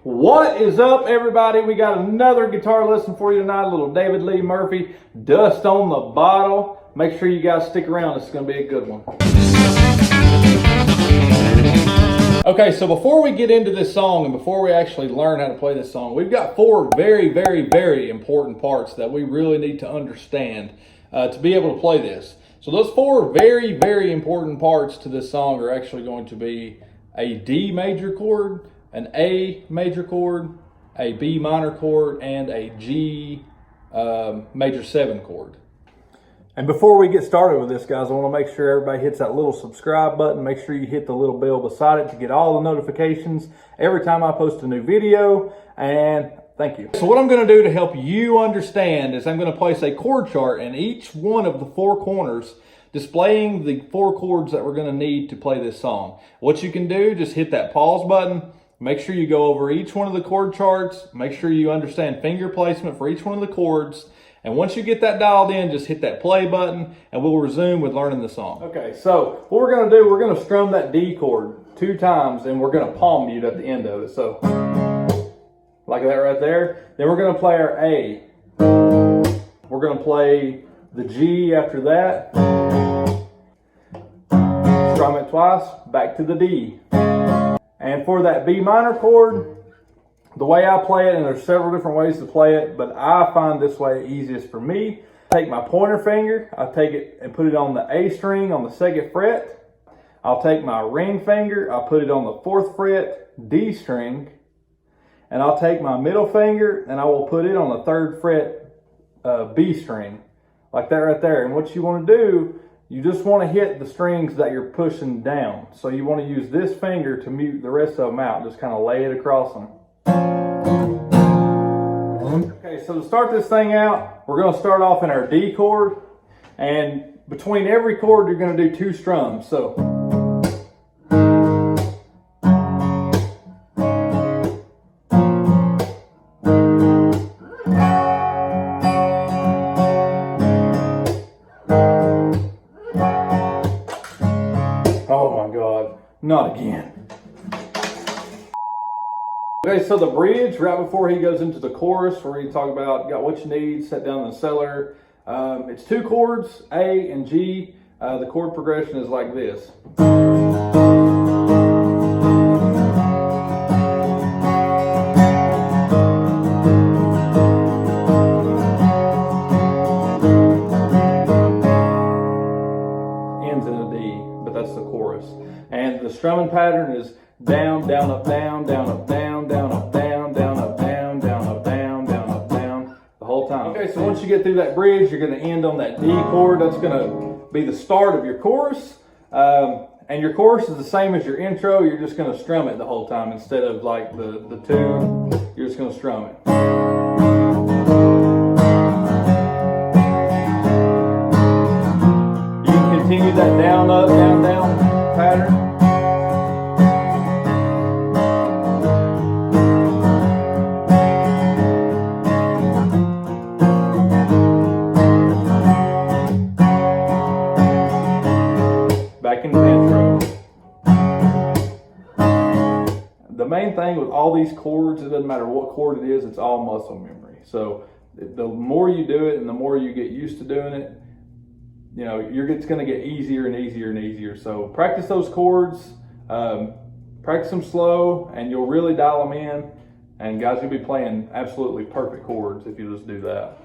What is up, everybody? We got another guitar lesson for you tonight. A little David Lee Murphy, Dust on the Bottle. Make sure you guys stick around. It's going to be a good one. Okay, so before we get into this song and before we actually learn how to play this song, we've got four very important parts that we really need to understand to be able to play this. So those four very important parts to this song are actually going to be a D major chord, an A major chord, a B minor chord, and a G major 7 chord. And before we get started with this, guys, I want to make sure everybody hits that little subscribe button. Make sure you hit the little bell beside it to get all the notifications every time I post a new video. And thank you. So what I'm going to do to help you understand is I'm going to place a chord chart in each one of the four corners, displaying the four chords that we're going to need to play this song. What you can do, just hit that pause button. Make sure you go over each one of the chord charts. Make sure you understand finger placement for each one of the chords. And once you get that dialed in, just hit that play button and we'll resume with learning the song. Okay, so what we're going to do, we're going to strum that D chord 2 times and we're going to palm mute at the end of it. So, like that right there. Then we're going to play our A. We're going to play the G after that. Strum it twice, back to the D. And for that B minor chord, the way I play it, and there's several different ways to play it, but I find this way easiest for me. Take my pointer finger, I take it and put it on the A string on the 2nd fret. I'll take my ring finger, I'll put it on the 4th fret, D string. And I'll take my middle finger and I will put it on the 3rd fret, B string. Like that right there. And what you want to do, you just want to hit the strings that you're pushing down. So you want to use this finger to mute the rest of them out. Just kind of lay it across them. Okay, so to start this thing out, we're going to start off in our D chord. And between every chord, you're going to do 2 strums. So, oh my God, not again. Okay, so the bridge, right before he goes into the chorus, where you talk about got what you need, set down in the cellar. It's 2 chords, A and G. The chord progression is like this. Ends in a D, but that's the chorus. And the strumming pattern is down, down, up, down, down, up, down, down, up, down, down, up, down, down, up, down, down, up, down, the whole time. Okay, so once you get through that bridge, you're going to end on that D chord. That's going to be the start of your chorus. And your chorus is the same as your intro. You're just going to strum it the whole time instead of like the 2. You're just going to strum it. You can continue that down, up, down, down pattern. Back in the intro. The main thing with all these chords, it doesn't matter what chord it is, it's all muscle memory. So the more you do it and the more you get used to doing it, you know, it's going to get easier and easier and easier. So practice those chords, practice them slow, and you'll really dial them in. And guys, you'll be playing absolutely perfect chords if you just do that.